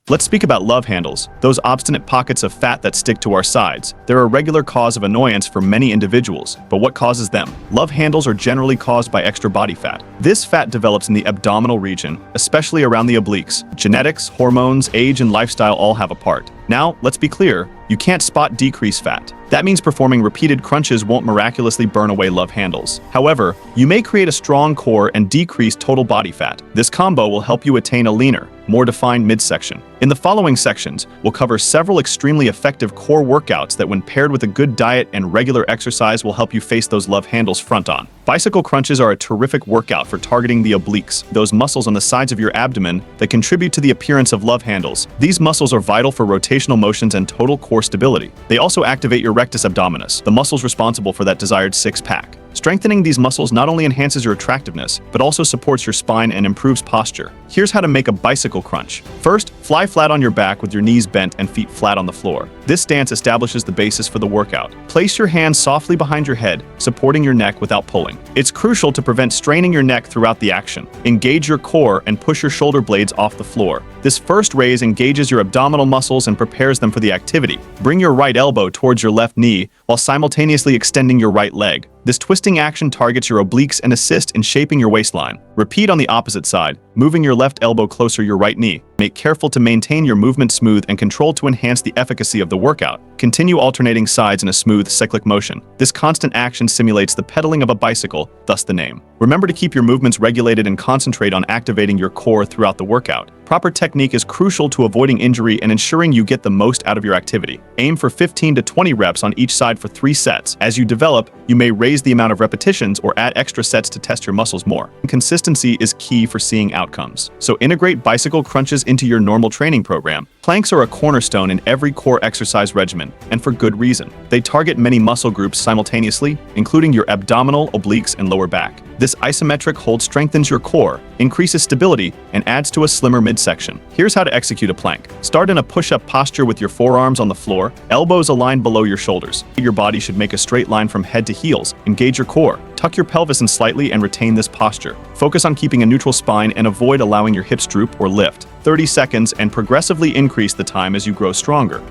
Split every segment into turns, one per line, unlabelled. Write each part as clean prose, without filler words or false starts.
Let's speak about love handles, those obstinate pockets of fat that stick to our sides. They're a regular cause of annoyance for many individuals, but what causes them? Love handles are generally caused by extra body fat. This fat develops in the abdominal region, especially around the obliques. Genetics, hormones, age, and lifestyle all have a part. Now, let's be clear, you can't spot decrease fat. That means performing repeated crunches won't miraculously burn away love handles. However, you may create a strong core and decrease total body fat. This combo will help you attain a leaner, more defined midsection. In the following sections, we'll cover several extremely effective core workouts that when paired with a good diet and regular exercise will help you face those love handles front on. Bicycle crunches are a terrific workout for targeting the obliques, those muscles on the sides of your abdomen that contribute to the appearance of love handles. These muscles are vital for rotational motions and total core stability. They also activate your rectus abdominis, the muscles responsible for that desired six-pack. Strengthening these muscles not only enhances your attractiveness, but also supports your spine and improves posture. Here's how to make a bicycle crunch. First, fly flat on your back with your knees bent and feet flat on the floor. This stance establishes the basis for the workout. Place your hands softly behind your head, supporting your neck without pulling. It's crucial to prevent straining your neck throughout the action. Engage your core and push your shoulder blades off the floor. This first raise engages your abdominal muscles and prepares them for the activity. Bring your right elbow towards your left knee while simultaneously extending your right leg. This twisting action targets your obliques and assists in shaping your waistline. Repeat on the opposite side, moving your left elbow closer to your right knee. Make careful to maintain your movement smooth and controlled to enhance the efficacy of the workout. Continue alternating sides in a smooth, cyclic motion. This constant action simulates the pedaling of a bicycle, thus the name. Remember to keep your movements regulated and concentrate on activating your core throughout the workout. Proper technique is crucial to avoiding injury and ensuring you get the most out of your activity. Aim for 15 to 20 reps on each side for 3 sets. As you develop, you may raise the amount of repetitions or add extra sets to test your muscles more. Consistency is key for seeing outcomes. So integrate bicycle crunches into your normal training program. Planks are a cornerstone in every core exercise regimen, and for good reason. They target many muscle groups simultaneously, including your abdominal, obliques, and lower back. This isometric hold strengthens your core, increases stability, and adds to a slimmer midsection. Here's how to execute a plank. Start in a push-up posture with your forearms on the floor, elbows aligned below your shoulders. Your body should make a straight line from head to heels. Engage your core. Tuck your pelvis in slightly and retain this posture. Focus on keeping a neutral spine and avoid allowing your hips droop or lift. 30 seconds and progressively increase the time as you grow stronger.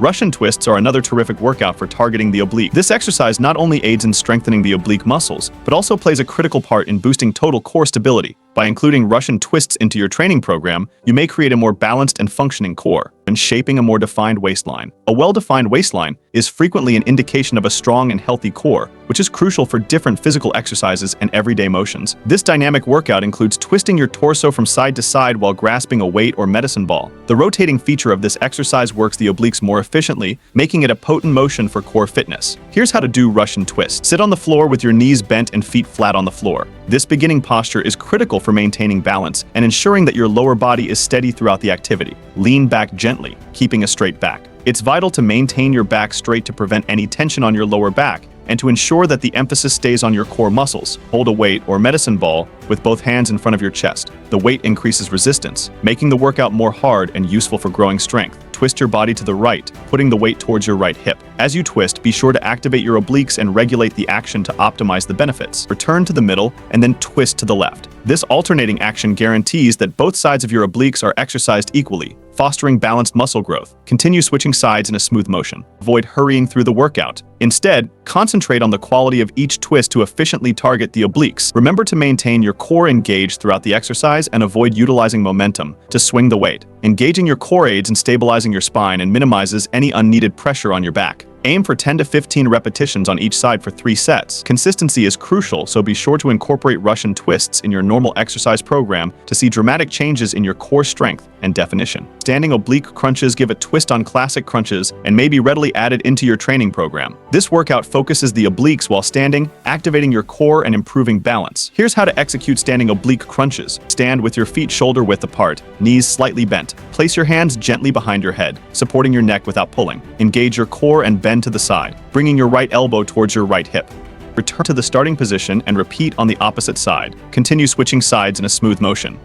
Russian twists are another terrific workout for targeting the oblique. This exercise not only aids in strengthening the oblique muscles, but also plays a critical part in boosting total core stability. By including Russian twists into your training program, you may create a more balanced and functioning core and shaping a more defined waistline. A well-defined waistline is frequently an indication of a strong and healthy core, which is crucial for different physical exercises and everyday motions. This dynamic workout includes twisting your torso from side to side while grasping a weight or medicine ball. The rotating feature of this exercise works the obliques more efficiently, making it a potent motion for core fitness. Here's how to do Russian twist. Sit on the floor with your knees bent and feet flat on the floor. This beginning posture is critical for maintaining balance and ensuring that your lower body is steady throughout the activity. Lean back gently, keeping a straight back. It's vital to maintain your back straight to prevent any tension on your lower back and to ensure that the emphasis stays on your core muscles. Hold a weight or medicine ball with both hands in front of your chest. The weight increases resistance, making the workout more hard and useful for growing strength. Twist your body to the right, putting the weight towards your right hip. As you twist, be sure to activate your obliques and regulate the action to optimize the benefits. Return to the middle and then twist to the left. This alternating action guarantees that both sides of your obliques are exercised equally, fostering balanced muscle growth. Continue switching sides in a smooth motion. Avoid hurrying through the workout. Instead, concentrate on the quality of each twist to efficiently target the obliques. Remember to maintain your core engaged throughout the exercise and avoid utilizing momentum to swing the weight. Engaging your core aids in stabilizing your spine and minimizes any unneeded pressure on your back. Aim for 10 to 15 repetitions on each side for 3 sets. Consistency is crucial, so be sure to incorporate Russian twists in your normal exercise program to see dramatic changes in your core strength and definition. Standing oblique crunches give a twist on classic crunches and may be readily added into your training program. This workout focuses the obliques while standing, activating your core and improving balance. Here's how to execute standing oblique crunches. Stand with your feet shoulder width apart, knees slightly bent. Place your hands gently behind your head, supporting your neck without pulling. Engage your core and bend to the side, bringing your right elbow towards your right hip. Return to the starting position and repeat on the opposite side. Continue switching sides in a smooth motion.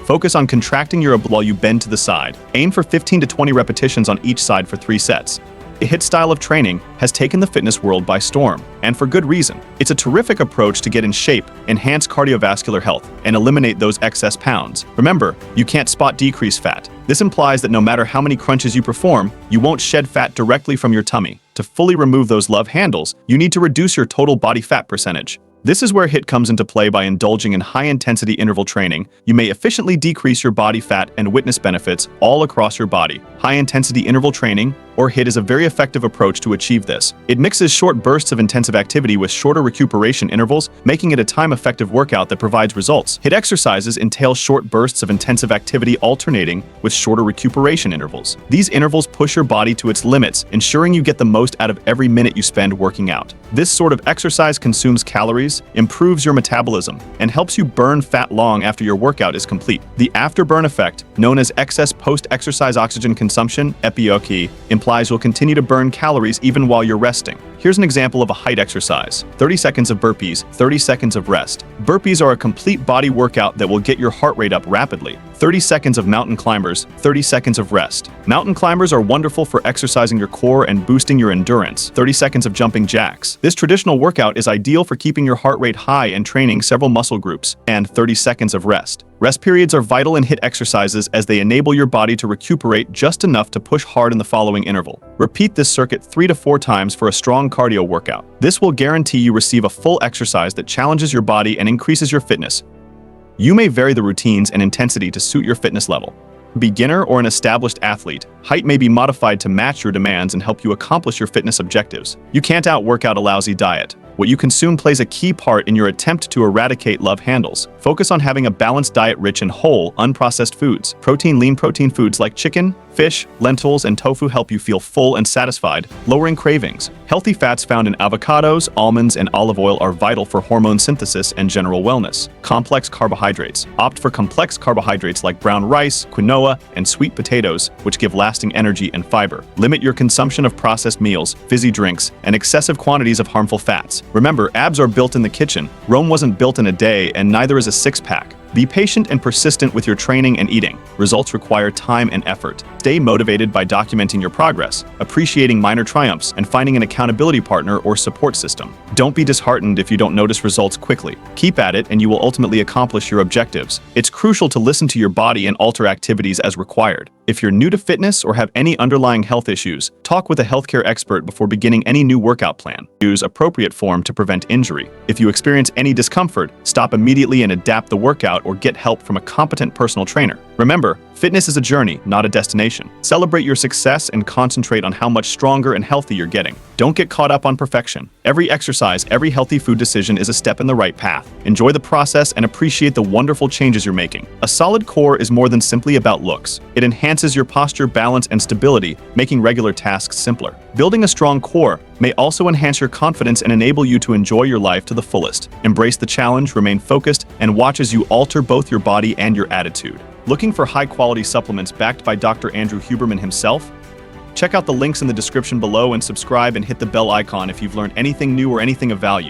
Focus on contracting your abs while you bend to the side. Aim for 15 to 20 repetitions on each side for 3 sets. The HIIT style of training has taken the fitness world by storm, and for good reason. It's a terrific approach to get in shape, enhance cardiovascular health, and eliminate those excess pounds. Remember, you can't spot decreased fat. This implies that no matter how many crunches you perform, you won't shed fat directly from your tummy. To fully remove those love handles, you need to reduce your total body fat percentage. This is where HIIT comes into play. By indulging in high-intensity interval training, you may efficiently decrease your body fat and witness benefits all across your body. High-intensity interval training, or HIIT, is a very effective approach to achieve this. It mixes short bursts of intensive activity with shorter recuperation intervals, making it a time-effective workout that provides results. HIIT exercises entail short bursts of intensive activity alternating with shorter recuperation intervals. These intervals push your body to its limits, ensuring you get the most out of every minute you spend working out. This sort of exercise consumes calories, improves your metabolism, and helps you burn fat long after your workout is complete. The afterburn effect, known as excess post-exercise oxygen consumption, EPOC, implies you'll continue to burn calories even while you're resting. Here's an example of a HIIT exercise. 30 seconds of burpees, 30 seconds of rest. Burpees are a complete body workout that will get your heart rate up rapidly. 30 seconds of mountain climbers, 30 seconds of rest. Mountain climbers are wonderful for exercising your core and boosting your endurance. 30 seconds of jumping jacks. This traditional workout is ideal for keeping your heart rate high and training several muscle groups. And 30 seconds of rest. Rest periods are vital in HIIT exercises as they enable your body to recuperate just enough to push hard in the following interval. Repeat this circuit 3 to 4 times for a strong cardio workout. This will guarantee you receive a full exercise that challenges your body and increases your fitness. You may vary the routines and intensity to suit your fitness level. Beginner or an established athlete, HIIT may be modified to match your demands and help you accomplish your fitness objectives. You can't out-work out a lousy diet. What you consume plays a key part in your attempt to eradicate love handles. Focus on having a balanced diet rich in whole, unprocessed foods. Lean protein foods like chicken, fish, lentils, and tofu help you feel full and satisfied, lowering cravings. Healthy fats found in avocados, almonds, and olive oil are vital for hormone synthesis and general wellness. Complex carbohydrates. Opt for complex carbohydrates like brown rice, quinoa, and sweet potatoes, which give lasting energy and fiber. Limit your consumption of processed meals, fizzy drinks, and excessive quantities of harmful fats. Remember, abs are built in the kitchen. Rome wasn't built in a day, and neither is a six-pack. Be patient and persistent with your training and eating. Results require time and effort. Stay motivated by documenting your progress, appreciating minor triumphs, and finding an accountability partner or support system. Don't be disheartened if you don't notice results quickly. Keep at it and you will ultimately accomplish your objectives. It's crucial to listen to your body and alter activities as required. If you're new to fitness or have any underlying health issues, talk with a healthcare expert before beginning any new workout plan. Use appropriate form to prevent injury. If you experience any discomfort, stop immediately and adapt the workout or get help from a competent personal trainer. Remember, fitness is a journey, not a destination. Celebrate your success and concentrate on how much stronger and healthy you're getting. Don't get caught up on perfection. Every exercise, every healthy food decision is a step in the right path. Enjoy the process and appreciate the wonderful changes you're making. A solid core is more than simply about looks. It enhances your posture, balance, and stability, making regular tasks simpler. Building a strong core may also enhance your confidence and enable you to enjoy your life to the fullest. Embrace the challenge, remain focused, and watch as you alter both your body and your attitude. Looking for high-quality supplements backed by Dr. Andrew Huberman himself? Check out the links in the description below and subscribe and hit the bell icon if you've learned anything new or anything of value.